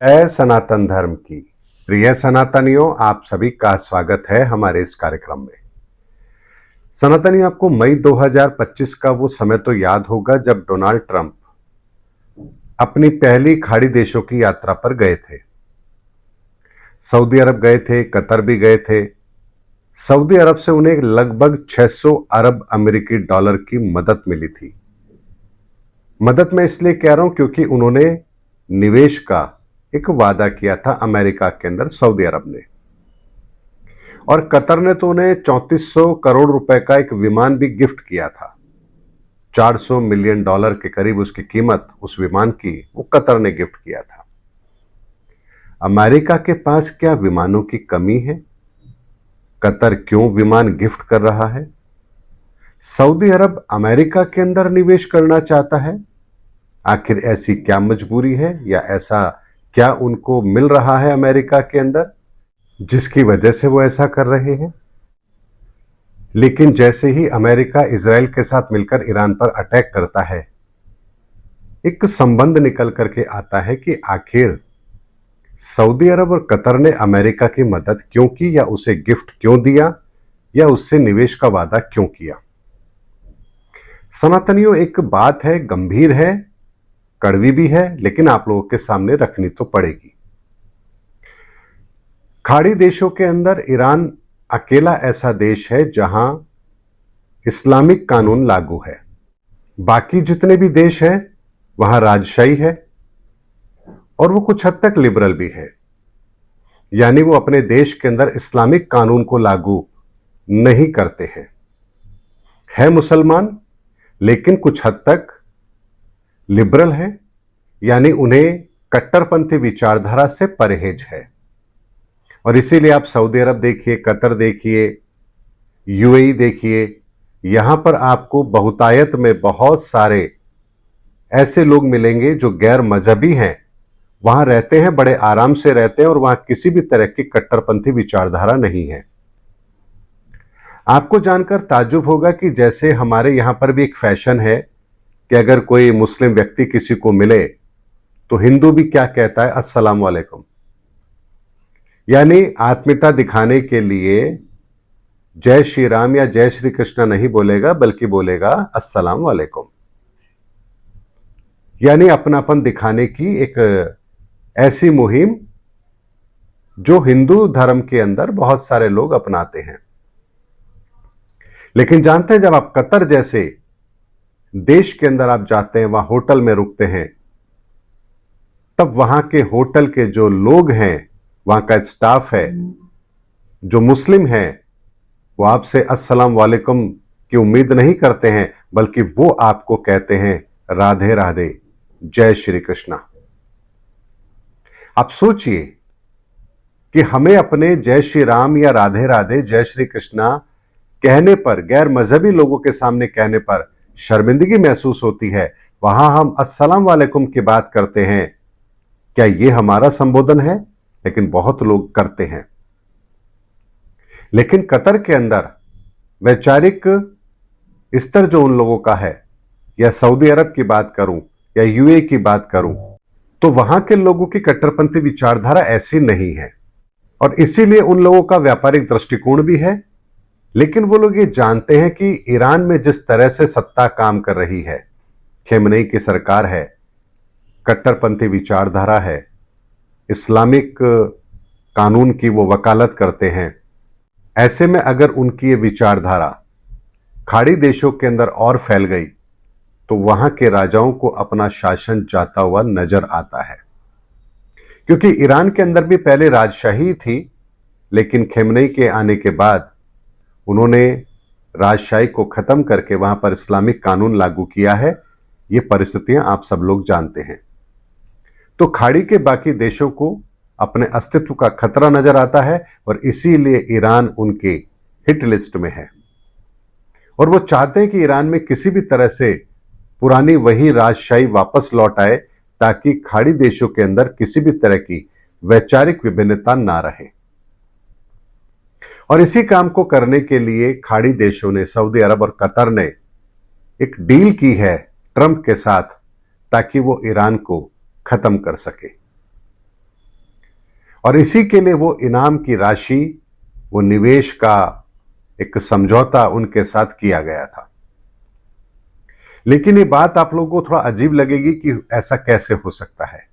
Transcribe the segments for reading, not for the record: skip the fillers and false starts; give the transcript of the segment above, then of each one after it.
है सनातन धर्म की प्रिय सनातनियों, आप सभी का स्वागत है हमारे इस कार्यक्रम में। सनातनियों, आपको मई 2025 का वो समय तो याद होगा जब डोनाल्ड ट्रंप अपनी पहली खाड़ी देशों की यात्रा पर गए थे। सऊदी अरब गए थे, कतर भी गए थे। सऊदी अरब से उन्हें लगभग 600 अरब अमेरिकी डॉलर की मदद मिली थी। मदद मैं इसलिए कह रहा हूं क्योंकि उन्होंने निवेश का एक वादा किया था अमेरिका के अंदर सऊदी अरब ने, और कतर ने तो उन्हें 3400 करोड़ रुपए का एक विमान भी गिफ्ट किया था। 400 मिलियन डॉलर के करीब उसकी कीमत उस विमान की वो कतर ने गिफ्ट किया था। अमेरिका के पास क्या विमानों की कमी है? कतर क्यों विमान गिफ्ट कर रहा है? सऊदी अरब अमेरिका के अंदर निवेश करना चाहता है। आखिर ऐसी क्या मजबूरी है या ऐसा क्या उनको मिल रहा है अमेरिका के अंदर जिसकी वजह से वो ऐसा कर रहे हैं? लेकिन जैसे ही अमेरिका इजराइल के साथ मिलकर ईरान पर अटैक करता है, एक संबंध निकल करके आता है कि आखिर सऊदी अरब और कतर ने अमेरिका की मदद क्यों की, या उसे गिफ्ट क्यों दिया, या उससे निवेश का वादा क्यों किया। सनातनियों, एक बात है, गंभीर है, कड़वी भी है, लेकिन आप लोगों के सामने रखनी तो पड़ेगी। खाड़ी देशों के अंदर ईरान अकेला ऐसा देश है जहां इस्लामिक कानून लागू है। बाकी जितने भी देश हैं वहां राजशाही है, और वो कुछ हद तक लिबरल भी है, यानी वो अपने देश के अंदर इस्लामिक कानून को लागू नहीं करते हैं। है मुसलमान, लेकिन कुछ हद तक लिबरल है, यानी उन्हें कट्टरपंथी विचारधारा से परहेज है। और इसीलिए आप सऊदी अरब देखिए, कतर देखिए, यूएई देखिए, यहां पर आपको बहुतायत में बहुत सारे ऐसे लोग मिलेंगे जो गैर मजहबी हैं, वहां रहते हैं, बड़े आराम से रहते हैं, और वहां किसी भी तरह की कट्टरपंथी विचारधारा नहीं है। आपको जानकर ताज्जुब होगा कि जैसे हमारे यहां पर भी एक फैशन है कि अगर कोई मुस्लिम व्यक्ति किसी को मिले तो हिंदू भी क्या कहता है, अस्सलाम वालेकुम, यानी आत्मीयता दिखाने के लिए जय श्री राम या जय श्री कृष्ण नहीं बोलेगा, बल्कि बोलेगा अस्सलाम वालेकुम, यानी अपनापन दिखाने की एक ऐसी मुहिम जो हिंदू धर्म के अंदर बहुत सारे लोग अपनाते हैं। लेकिन जानते हैं, जब आप कतर जैसे देश के अंदर आप जाते हैं, वहां होटल में रुकते हैं, तब वहां के होटल के जो लोग हैं, वहां का स्टाफ है, जो मुस्लिम है, वो आपसे अस्सलाम वालेकुम की उम्मीद नहीं करते हैं, बल्कि वो आपको कहते हैं राधे राधे, जय श्री कृष्णा। आप सोचिए कि हमें अपने जय श्री राम या राधे राधे, जय श्री कृष्णा कहने पर, गैर मजहबी लोगों के सामने कहने पर शर्मिंदगी महसूस होती है, वहां हम अस्सलाम वालेकुम की बात करते हैं। क्या यह हमारा संबोधन है? लेकिन बहुत लोग करते हैं। लेकिन कतर के अंदर वैचारिक स्तर जो उन लोगों का है, या सऊदी अरब की बात करूं या यूएई की बात करूं, तो वहां के लोगों की कट्टरपंथी विचारधारा ऐसी नहीं है, और इसीलिए उन लोगों का व्यापारिक दृष्टिकोण भी है। लेकिन वो लोग ये जानते हैं कि ईरान में जिस तरह से सत्ता काम कर रही है, खेमनेई की सरकार है, कट्टरपंथी विचारधारा है, इस्लामिक कानून की वो वकालत करते हैं, ऐसे में अगर उनकी ये विचारधारा खाड़ी देशों के अंदर और फैल गई तो वहां के राजाओं को अपना शासन जाता हुआ नजर आता है। क्योंकि ईरान के अंदर भी पहले राजशाही थी, लेकिन खेमनेई के आने के बाद उन्होंने राजशाही को खत्म करके वहां पर इस्लामिक कानून लागू किया है। ये परिस्थितियां आप सब लोग जानते हैं। तो खाड़ी के बाकी देशों को अपने अस्तित्व का खतरा नजर आता है, और इसीलिए ईरान उनके हिट लिस्ट में है, और वो चाहते हैं कि ईरान में किसी भी तरह से पुरानी वही राजशाही वापस लौट आए, ताकि खाड़ी देशों के अंदर किसी भी तरह की वैचारिक विभिन्नता ना रहे। और इसी काम को करने के लिए खाड़ी देशों ने, सऊदी अरब और कतर ने एक डील की है ट्रंप के साथ, ताकि वो ईरान को खत्म कर सके। और इसी के लिए वो इनाम की राशि, वो निवेश का एक समझौता उनके साथ किया गया था। लेकिन ये बात आप लोगों को थोड़ा अजीब लगेगी कि ऐसा कैसे हो सकता है।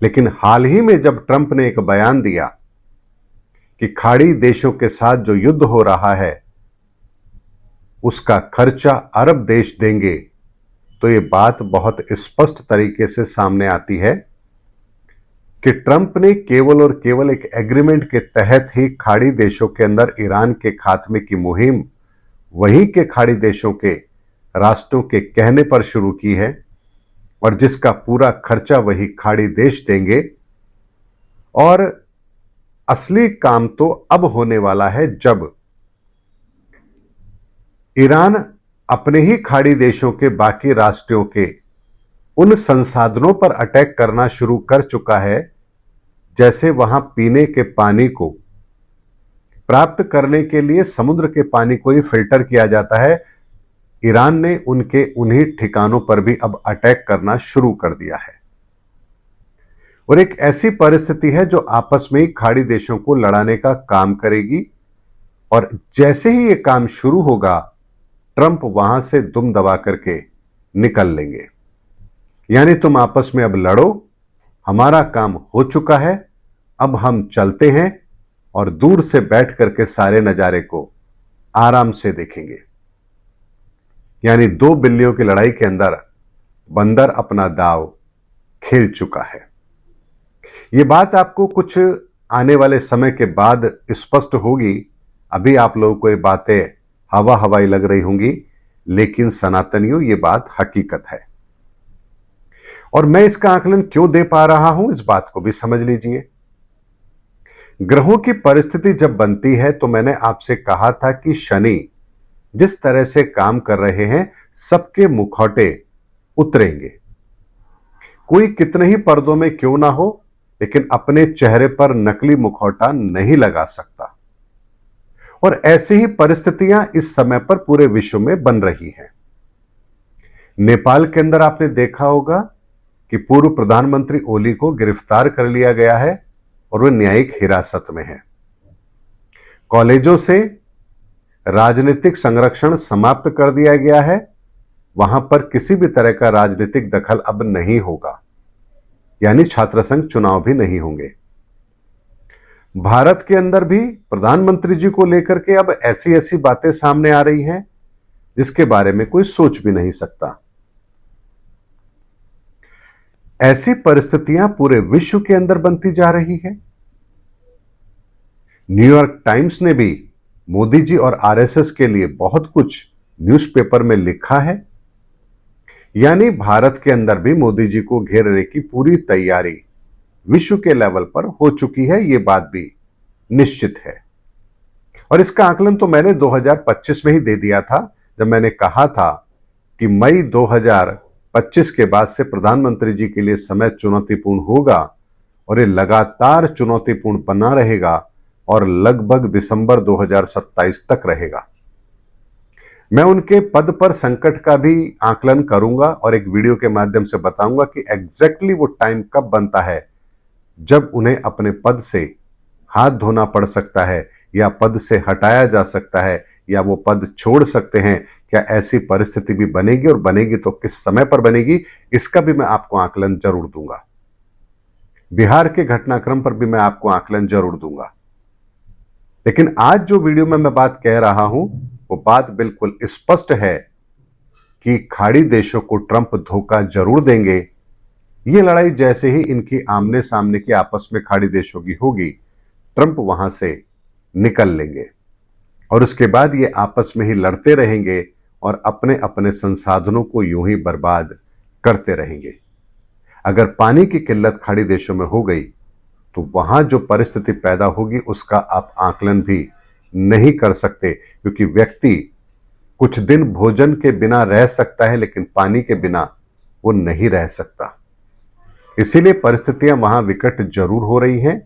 लेकिन हाल ही में जब ट्रंप ने एक बयान दिया कि खाड़ी देशों के साथ जो युद्ध हो रहा है उसका खर्चा अरब देश देंगे, तो ये बात बहुत स्पष्ट तरीके से सामने आती है कि ट्रंप ने केवल और केवल एक एग्रीमेंट के तहत ही खाड़ी देशों के अंदर ईरान के खात्मे की मुहिम वहीं के खाड़ी देशों के राष्ट्रों के कहने पर शुरू की है, और जिसका पूरा खर्चा वही खाड़ी देश देंगे। और असली काम तो अब होने वाला है जब ईरान अपने ही खाड़ी देशों के बाकी राष्ट्रों के उन संसाधनों पर अटैक करना शुरू कर चुका है। जैसे वहां पीने के पानी को प्राप्त करने के लिए समुद्र के पानी को ही फिल्टर किया जाता है, ईरान ने उनके उन्हीं ठिकानों पर भी अब अटैक करना शुरू कर दिया है। और एक ऐसी परिस्थिति है जो आपस में ही खाड़ी देशों को लड़ाने का काम करेगी, और जैसे ही यह काम शुरू होगा ट्रंप वहां से दुम दबा करके निकल लेंगे। यानी तुम आपस में अब लड़ो, हमारा काम हो चुका है, अब हम चलते हैं और दूर से बैठ करके सारे नजारे को आराम से देखेंगे। यानी दो बिल्लियों की लड़ाई के अंदर बंदर अपना दाव खेल चुका है। यह बात आपको कुछ आने वाले समय के बाद स्पष्ट होगी। अभी आप लोगों को ये बातें हवा हवाई लग रही होंगी, लेकिन सनातनियों ये बात हकीकत है। और मैं इसका आकलन क्यों दे पा रहा हूं, इस बात को भी समझ लीजिए। ग्रहों की परिस्थिति जब बनती है तो मैंने आपसे कहा था कि शनि जिस तरह से काम कर रहे हैं सबके मुखौटे उतरेंगे। कोई कितने ही पर्दों में क्यों ना हो, लेकिन अपने चेहरे पर नकली मुखौटा नहीं लगा सकता। और ऐसी ही परिस्थितियां इस समय पर पूरे विश्व में बन रही हैं। नेपाल के अंदर आपने देखा होगा कि पूर्व प्रधानमंत्री ओली को गिरफ्तार कर लिया गया है और वह न्यायिक हिरासत में है। कॉलेजों से राजनीतिक संरक्षण समाप्त कर दिया गया है, वहां पर किसी भी तरह का राजनीतिक दखल अब नहीं होगा, यानी छात्र संघ चुनाव भी नहीं होंगे। भारत के अंदर भी प्रधानमंत्री जी को लेकर के अब ऐसी ऐसी बातें सामने आ रही हैं जिसके बारे में कोई सोच भी नहीं सकता। ऐसी परिस्थितियां पूरे विश्व के अंदर बनती जा रही है। न्यूयॉर्क टाइम्स ने भी मोदी जी और आरएसएस के लिए बहुत कुछ न्यूज़पेपर में लिखा है। यानी भारत के अंदर भी मोदी जी को घेरने की पूरी तैयारी विश्व के लेवल पर हो चुकी है, यह बात भी निश्चित है। और इसका आकलन तो मैंने 2025 में ही दे दिया था, जब मैंने कहा था कि मई 2025 के बाद से प्रधानमंत्री जी के लिए समय चुनौतीपूर्ण होगा और ये लगातार चुनौतीपूर्ण बना रहेगा और लगभग दिसंबर 2027 तक रहेगा। मैं उनके पद पर संकट का भी आकलन करूंगा और एक वीडियो के माध्यम से बताऊंगा कि एग्जैक्टली वो टाइम कब बनता है जब उन्हें अपने पद से हाथ धोना पड़ सकता है, या पद से हटाया जा सकता है, या वो पद छोड़ सकते हैं। क्या ऐसी परिस्थिति भी बनेगी, और बनेगी तो किस समय पर बनेगी, इसका भी मैं आपको आकलन जरूर दूंगा। बिहार के घटनाक्रम पर भी मैं आपको आकलन जरूर दूंगा। लेकिन आज जो वीडियो में मैं बात कह रहा हूं वो बात बिल्कुल स्पष्ट है कि खाड़ी देशों को ट्रंप धोखा जरूर देंगे। ये लड़ाई जैसे ही इनकी आमने सामने की आपस में खाड़ी देशों की होगी, ट्रंप वहां से निकल लेंगे और उसके बाद ये आपस में ही लड़ते रहेंगे और अपने अपने संसाधनों को यूं ही बर्बाद करते रहेंगे। अगर पानी की किल्लत खाड़ी देशों में हो गई तो वहां जो परिस्थिति पैदा होगी उसका आप आकलन भी नहीं कर सकते, क्योंकि व्यक्ति कुछ दिन भोजन के बिना रह सकता है लेकिन पानी के बिना वो नहीं रह सकता। इसीलिए परिस्थितियां वहां विकट जरूर हो रही हैं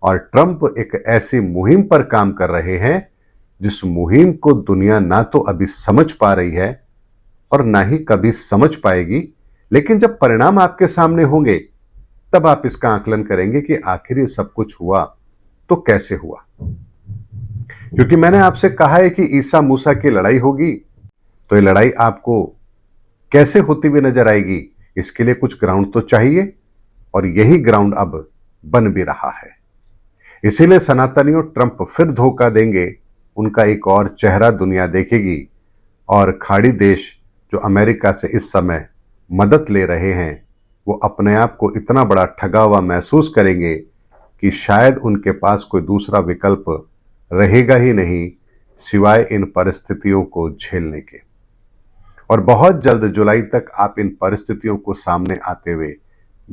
और ट्रंप एक ऐसी मुहिम पर काम कर रहे हैं जिस मुहिम को दुनिया ना तो अभी समझ पा रही है और ना ही कभी समझ पाएगी। लेकिन जब परिणाम आपके सामने होंगे तब आप इसका आकलन करेंगे कि आखिर ये सब कुछ हुआ तो कैसे हुआ। क्योंकि मैंने आपसे कहा है कि ईसा मूसा की लड़ाई होगी, तो ये लड़ाई आपको कैसे होती हुई नजर आएगी, इसके लिए कुछ ग्राउंड तो चाहिए, और यही ग्राउंड अब बन भी रहा है। इसीलिए सनातनियों ट्रंप फिर धोखा देंगे, उनका एक और चेहरा दुनिया देखेगी, और खाड़ी देश जो अमेरिका से इस समय मदद ले रहे हैं, वो अपने आप को इतना बड़ा ठगा हुआ महसूस करेंगे कि शायद उनके पास कोई दूसरा विकल्प रहेगा ही नहीं सिवाय इन परिस्थितियों को झेलने के। और बहुत जल्द जुलाई तक आप इन परिस्थितियों को सामने आते हुए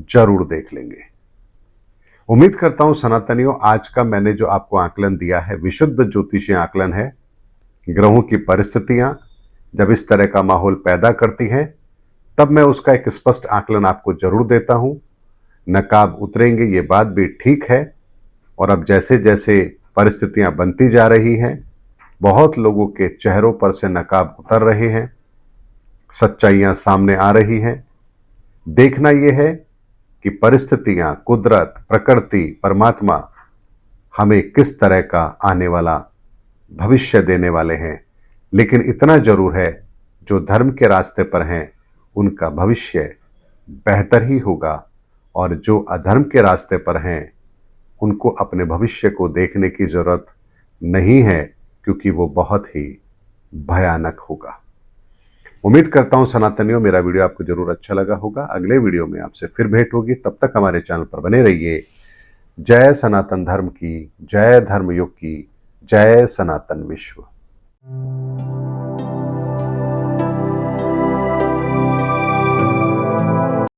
जरूर देख लेंगे। उम्मीद करता हूं सनातनियों, आज का मैंने जो आपको आकलन दिया है विशुद्ध ज्योतिषीय आकलन है। ग्रहों की परिस्थितियां जब इस तरह का माहौल पैदा करती हैं, तब मैं उसका एक स्पष्ट आकलन आपको जरूर देता हूं। नकाब उतरेंगे ये बात भी ठीक है, और अब जैसे जैसे परिस्थितियां बनती जा रही हैं, बहुत लोगों के चेहरों पर से नकाब उतर रहे हैं, सच्चाइयां सामने आ रही हैं। देखना यह है कि परिस्थितियां, कुदरत, प्रकृति, परमात्मा हमें किस तरह का आने वाला भविष्य देने वाले हैं। लेकिन इतना जरूर है, जो धर्म के रास्ते पर हैं उनका भविष्य बेहतर ही होगा, और जो अधर्म के रास्ते पर हैं उनको अपने भविष्य को देखने की जरूरत नहीं है, क्योंकि वो बहुत ही भयानक होगा। उम्मीद करता हूं सनातनियों मेरा वीडियो आपको जरूर अच्छा लगा होगा। अगले वीडियो में आपसे फिर भेंट होगी, तब तक हमारे चैनल पर बने रहिए। जय सनातन धर्म की, जय धर्म युग की, जय सनातन विश्व।